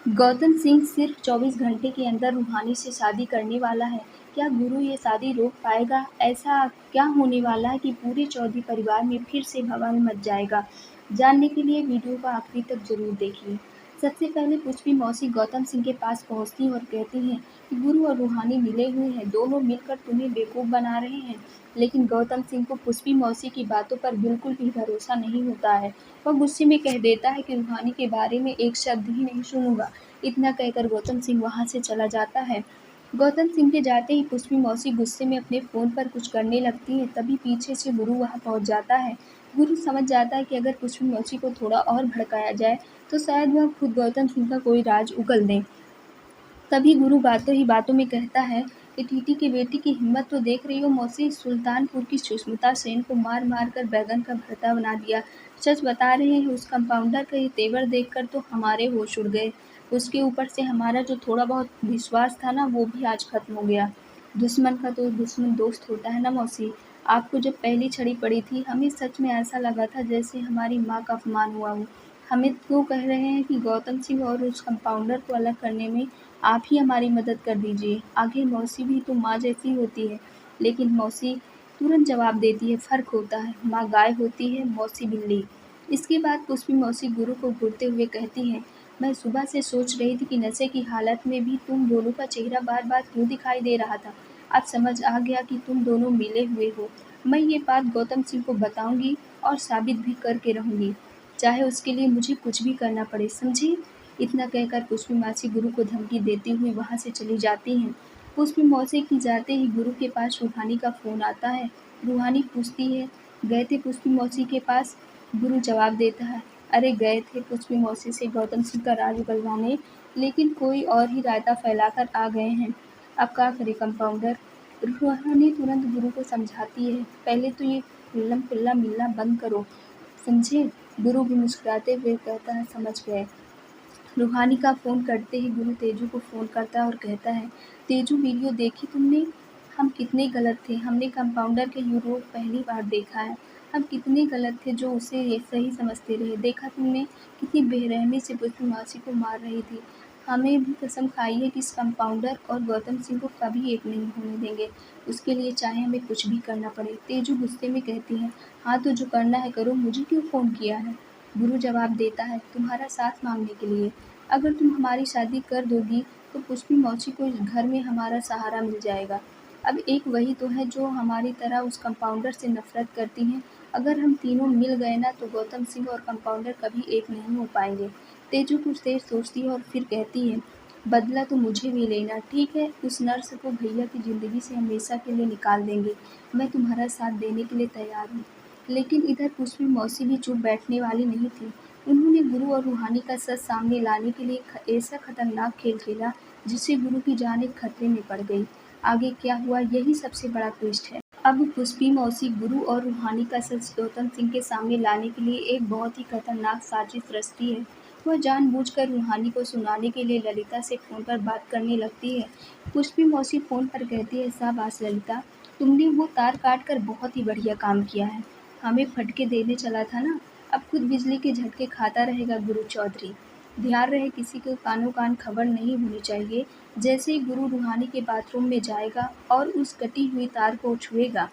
गौतम सिंह सिर्फ 24 घंटे के अंदर रूहानी से शादी करने वाला है। क्या गुरु ये शादी रोक पाएगा? ऐसा क्या होने वाला है कि पूरे चौधरी परिवार में फिर से बवाल मच जाएगा? जानने के लिए वीडियो को आखिरी तक जरूर देखिए। सबसे पहले पुष्पी मौसी गौतम सिंह के पास पहुंचती हैं और कहती हैं कि गुरु और रूहानी मिले हुए हैं, दोनों मिलकर तुम्हें बेवकूफ़ बना रहे हैं। लेकिन गौतम सिंह को पुष्पी मौसी की बातों पर बिल्कुल भी भरोसा नहीं होता है। वह गुस्से में कह देता है कि रूहानी के बारे में एक शब्द ही नहीं सुनूंगा। इतना कहकर गौतम सिंह वहां से चला जाता है। गौतम सिंह के जाते ही पुष्पी मौसी गुस्से में अपने फ़ोन पर कुछ करने लगती है। तभी पीछे से गुरु वहां पहुंच जाता है। गुरु समझ जाता है कि अगर पुष्पी मौसी को थोड़ा और भड़काया जाए तो शायद वह खुद गौतम सिंह का कोई राज उगल दें। तभी गुरु बातों ही बातों में कहता है कि टीटी की बेटी की हिम्मत तो देख रही हो मौसी, सुल्तानपुर की सुष्मिता सेन को मार मार कर बैगन का भरता बना दिया। सच बता रहे हैं, उस कंपाउंडर का ये तेवर देखकर तो हमारे होश उड़ गए। उसके ऊपर से हमारा जो थोड़ा बहुत विश्वास था ना, वो भी आज खत्म हो गया। दुश्मन का तो दुश्मन दोस्त होता है ना मौसी। आपको जब पहली छड़ी पड़ी थी, हमें सच में ऐसा लगा था जैसे हमारी माँ का अपमान हुआ हो। हमें क्यों कह रहे हैं कि गौतम सिंह और उस कंपाउंडर को अलग करने में आप ही हमारी मदद कर दीजिए। आखिर मौसी भी तो माँ जैसी होती है। लेकिन मौसी तुरंत जवाब देती है, फ़र्क होता है, माँ गाय होती है, मौसी बिल्ली। इसके बाद पुष्पी मौसी गुरु को घूरते हुए कहती हैं, मैं सुबह से सोच रही थी कि नशे की हालत में भी तुम दोनों का चेहरा बार बार क्यों दिखाई दे रहा था। अब समझ आ गया कि तुम दोनों मिले हुए हो। मैं ये बात गौतम सिंह को बताऊंगी और साबित भी करके रहूंगी, चाहे उसके लिए मुझे कुछ भी करना पड़े, समझी? इतना कहकर पुष्पी मौसी गुरु को धमकी देती हुई वहां से चली जाती हैं। पुष्पी मौसी की जाते ही गुरु के पास रूहानी का फ़ोन आता है। रूहानी पूछती है, गए थे पुष्पी मौसी के पास? गुरु जवाब देता है, अरे गए थे पुष्पी मौसी से गौतम सिंह का राज उगलवाने, लेकिन कोई और ही रायता फैलाकर आ गए हैं। अब क्या करे कंपाउंडर? रूहानी तुरंत गुरु को समझाती है, पहले तो ये खुल्लम खुल्ला मिलना बंद करो, समझे? गुरु भी मुस्कुराते हुए कहता है, समझ गए। रूहानी का फ़ोन करते ही गुरु तेजू को फ़ोन करता है और कहता है, तेजू वीडियो देखी तुमने? हम कितने गलत थे, हमने कंपाउंडर के यूरोप पहली बार देखा है। हम कितने गलत थे जो उसे ये सही समझते रहे। देखा तुमने कितनी बेरहमी से पुष्पी मौसी को मार रही थी। हमें भी कसम खाई है कि इस कंपाउंडर और गौतम सिंह को कभी एक नहीं होने देंगे, उसके लिए चाहे हमें कुछ भी करना पड़े। तेजू गुस्से में कहती है, हाँ तो जो करना है करो, मुझे क्यों फ़ोन किया है? गुरु जवाब देता है, तुम्हारा साथ मांगने के लिए। अगर तुम हमारी शादी कर दोगी तो पुष्पी मौसी को इस घर में हमारा सहारा मिल जाएगा। अब एक वही तो है जो हमारी तरह उस कंपाउंडर से नफरत करती हैं। अगर हम तीनों मिल गए ना तो गौतम सिंह और कंपाउंडर कभी एक नहीं हो पाएंगे। तेजू कुछ देर सोचती है और फिर कहती है, बदला तो मुझे भी लेना, ठीक है? उस नर्स को भैया की ज़िंदगी से हमेशा के लिए निकाल देंगे। मैं तुम्हारा साथ देने के लिए तैयार हूँ। लेकिन इधर पुष्पी मौसी भी चुप बैठने वाली नहीं थी। उन्होंने गुरु और रूहानी का सच सामने लाने के लिए ऐसा खतरनाक खेल खेला जिससे गुरु की जान एक खतरे में पड़ गई। आगे क्या हुआ, यही सबसे बड़ा ट्विस्ट है। अब पुष्पी मौसी गुरु और रूहानी का सच गौतम सिंह के सामने लाने के लिए एक बहुत ही खतरनाक साजिश रचती है। वह जानबूझकर रूहानी को सुनाने के लिए ललिता से फ़ोन पर बात करने लगती है। पुष्पी मौसी फ़ोन पर कहती है, शाबाश ललिता, तुमने वो तार काट कर बहुत ही बढ़िया काम किया है। हमें फटके देने चला था ना, अब खुद बिजली के झटके खाता रहेगा गुरु चौधरी। ध्यान रहे, किसी को कानो कान खबर नहीं होनी चाहिए। जैसे ही गुरु रूहानी के बाथरूम में जाएगा और उस कटी हुई तार को छुएगा,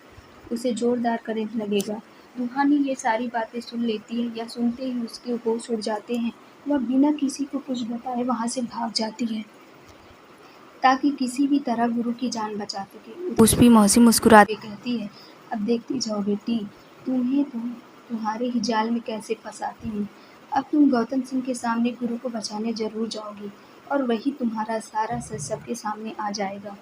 उसे जोरदार करंट लगेगा। रूहानी ये सारी बातें सुन लेती है या सुनते ही उसके होश उड़ जाते हैं। वह बिना किसी को कुछ बताए वहाँ से भाग जाती है ताकि किसी भी तरह गुरु की जान बचा सके। पुष्पी मौसी मुस्कुराते कहती है, अब देखती जाओ बेटी, तुम्हें तुम्हारे ही जाल में कैसे फंसाती हूँ। अब तुम गौतम सिंह के सामने गुरु को बचाने जरूर जाओगी और वही तुम्हारा सारा सच सबके सामने आ जाएगा।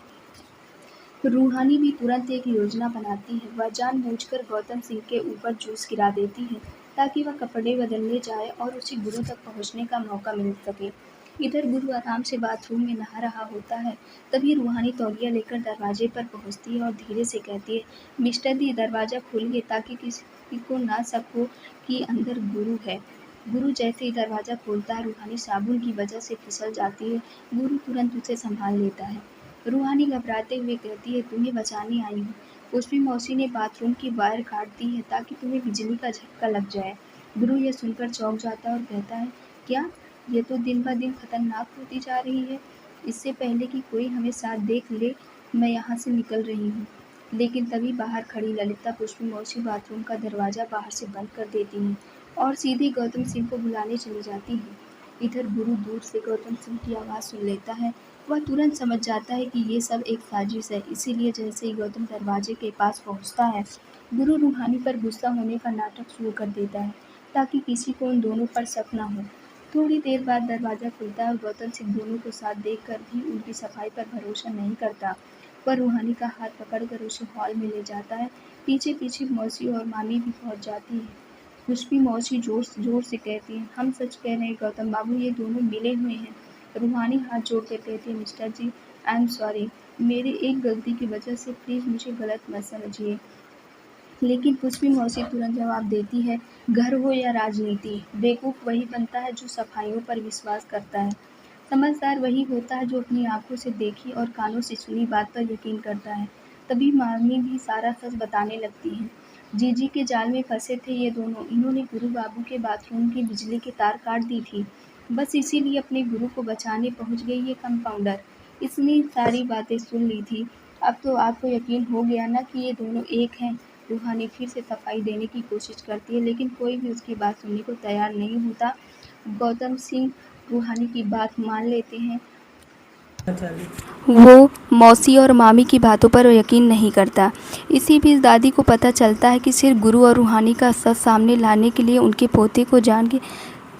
रूहानी भी तुरंत एक योजना बनाती है। वह जानबूझकर गौतम सिंह के ऊपर जूस गिरा देती है ताकि वह कपड़े बदलने जाए और उसे गुरु तक पहुंचने का मौका मिल सके। इधर गुरु आराम से बाथरूम में नहा रहा होता है। तभी रूहानी तौलिया लेकर दरवाजे पर पहुंचती है और धीरे से कहती है, मिस्टर दी, दरवाज़ा खोलिए ताकि किसी को ना शक हो कि अंदर गुरु है। गुरु जैसे ही दरवाज़ा खोलता है, रूहानी साबुन की वजह से फिसल जाती है। गुरु तुरंत उसे संभाल लेता है। रूहानी घबराते हुए कहती है, तुम्हें बचाने आई हूँ। पुष्पी मौसी ने बाथरूम की वायर काट दी है ताकि तुम्हें बिजली का झटका लग जाए। गुरु यह सुनकर चौंक जाता है और कहता है, क्या? ये तो दिन ब दिन खतरनाक होती जा रही है। इससे पहले कि कोई हमें साथ देख ले, मैं यहाँ से निकल रही हूँ। लेकिन तभी बाहर खड़ी ललिता पुष्पी मौसी बाथरूम का दरवाज़ा बाहर से बंद कर देती हैं और सीधे गौतम सिंह को बुलाने चली जाती हैं। इधर गुरु दूर से गौतम सिंह की आवाज़ सुन लेता है। वह तुरंत समझ जाता है कि ये सब एक साजिश है, इसीलिए जैसे ही गौतम दरवाजे के पास पहुँचता है, गुरु रूहानी पर गुस्सा होने का नाटक शुरू कर देता है, ताकि किसी को उन दोनों पर शक न हो। थोड़ी देर बाद दरवाज़ा खुलता है और गौतम सिंह दोनों को साथ देखकर भी उनकी सफाई पर भरोसा नहीं करता। वह रूहानी का हाथ पकड़कर उसे हॉल में ले जाता है। पीछे-पीछे मौसी और मामी भी पहुँच जाती हैं। खुशबू मौसी जोर से कहती हैं, हम सच कह रहे हैं गौतम बाबू, ये दोनों मिले हुए हैं। रूहानी हाथ जोड़कर कहती है, mister ji, I am sorry, मेरी एक गलती की वजह से प्लीज़ मुझे गलत मत समझिए। लेकिन पुष्पी मौसी तुरंत जवाब देती है, घर हो या राजनीति, बेवकूफ़ वही बनता है जो सफाइयों पर विश्वास करता है। समझदार वही होता है जो अपनी आंखों से देखी और कानों से सुनी बात पर यकीन करता है। तभी मामी भी सारा सच बताने लगती हैं। जीजी के जाल में फंसे थे ये दोनों। इन्होंने गुरु बाबू के बाथरूम की बिजली की तार काट दी थी। बस इसीलिए अपने गुरु को बचाने पहुंच गई ये कंपाउंडर। इसने सारी बातें सुन ली थी। अब तो आपको यकीन हो गया ना कि ये दोनों एक हैं। रूहानी फिर से सफाई देने की कोशिश करती है, लेकिन कोई भी उसकी बात सुनने को तैयार नहीं होता। गौतम सिंह रूहानी की बात मान लेते हैं। वो मौसी और मामी की बातों पर यकीन नहीं करता। इसी बीच दादी को पता चलता है कि सिर्फ गुरु और रूहानी का सच सामने लाने के लिए उनके पोते को जान के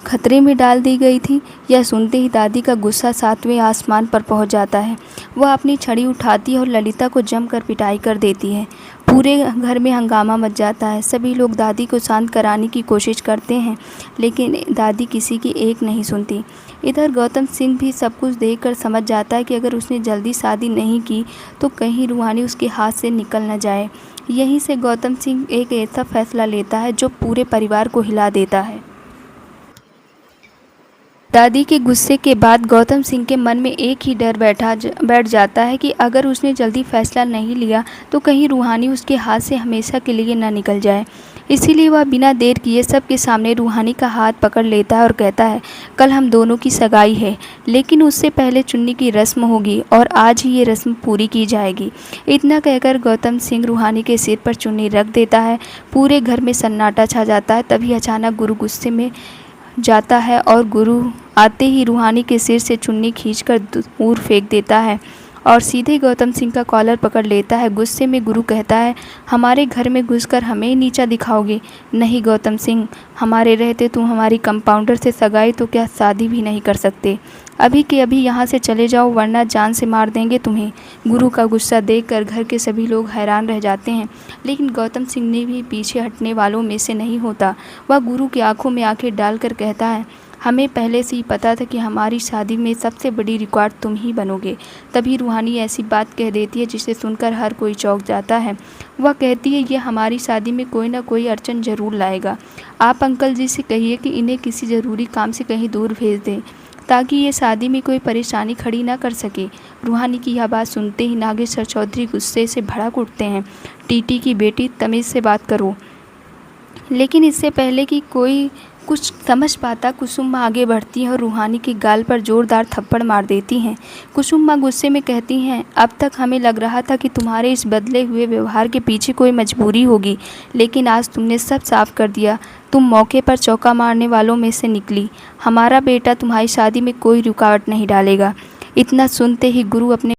खतरे में डाल दी गई थी। यह सुनते ही दादी का गुस्सा 7वें आसमान पर पहुंच जाता है। वह अपनी छड़ी उठाती है और ललिता को जमकर पिटाई कर देती है। पूरे घर में हंगामा मच जाता है। सभी लोग दादी को शांत कराने की कोशिश करते हैं, लेकिन दादी किसी की एक नहीं सुनती। इधर गौतम सिंह भी सब कुछ देखकर समझ जाता है कि अगर उसने जल्दी शादी नहीं की तो कहीं रूहानी उसके हाथ से निकल न जाए। यहीं से गौतम सिंह एक ऐसा फैसला लेता है जो पूरे परिवार को हिला देता है। दादी के गुस्से के बाद गौतम सिंह के मन में एक ही डर बैठ जाता है कि अगर उसने जल्दी फैसला नहीं लिया तो कहीं रूहानी उसके हाथ से हमेशा के लिए न निकल जाए। इसीलिए वह बिना देर किए सबके सामने रूहानी का हाथ पकड़ लेता है और कहता है, कल हम दोनों की सगाई है, लेकिन उससे पहले चुन्नी की रस्म होगी और आज ही ये रस्म पूरी की जाएगी। इतना कहकर गौतम सिंह रूहानी के सिर पर चुन्नी रख देता है। पूरे घर में सन्नाटा छा जाता है। तभी अचानक गुरु गुस्से में जाता है और गुरु आते ही रूहानी के सिर से चुन्नी खींचकर दूर फेंक देता है और सीधे गौतम सिंह का कॉलर पकड़ लेता है। गुस्से में गुरु कहता है, हमारे घर में घुसकर हमें नीचा दिखाओगे? नहीं गौतम सिंह, हमारे रहते तुम हमारी कंपाउंडर से सगाई तो क्या शादी भी नहीं कर सकते। अभी के अभी यहाँ से चले जाओ वरना जान से मार देंगे तुम्हें। गुरु का गुस्सा देखकर घर के सभी लोग हैरान रह जाते हैं, लेकिन गौतम सिंह ने भी पीछे हटने वालों में से नहीं होता। वह गुरु की आंखों में आंखें डालकर कहता है, हमें पहले से ही पता था कि हमारी शादी में सबसे बड़ी रिकॉर्ड तुम ही बनोगे। तभी रूहानी ऐसी बात कह देती है जिसे सुनकर हर कोई चौंक जाता है। वह कहती है, ये हमारी शादी में कोई ना कोई अड़चन ज़रूर लाएगा। आप अंकल जी से कहिए कि इन्हें किसी ज़रूरी काम से कहीं दूर भेज दें, ताकि ये शादी में कोई परेशानी खड़ी ना कर सके। रूहानी की यह बात सुनते ही नागेश्वर चौधरी गुस्से से भड़क उठते हैं। टीटी की बेटी, तमीज़ से बात करो। लेकिन इससे पहले कि कोई कुछ समझ पाता, कुसुम माँ आगे बढ़ती हैं और रूहानी के गाल पर जोरदार थप्पड़ मार देती हैं। कुसुम माँ गुस्से में कहती हैं, अब तक हमें लग रहा था कि तुम्हारे इस बदले हुए व्यवहार के पीछे कोई मजबूरी होगी, लेकिन आज तुमने सब साफ कर दिया। तुम मौके पर चौका मारने वालों में से निकली। हमारा बेटा तुम्हारी शादी में कोई रुकावट नहीं डालेगा। इतना सुनते ही गुरु अपने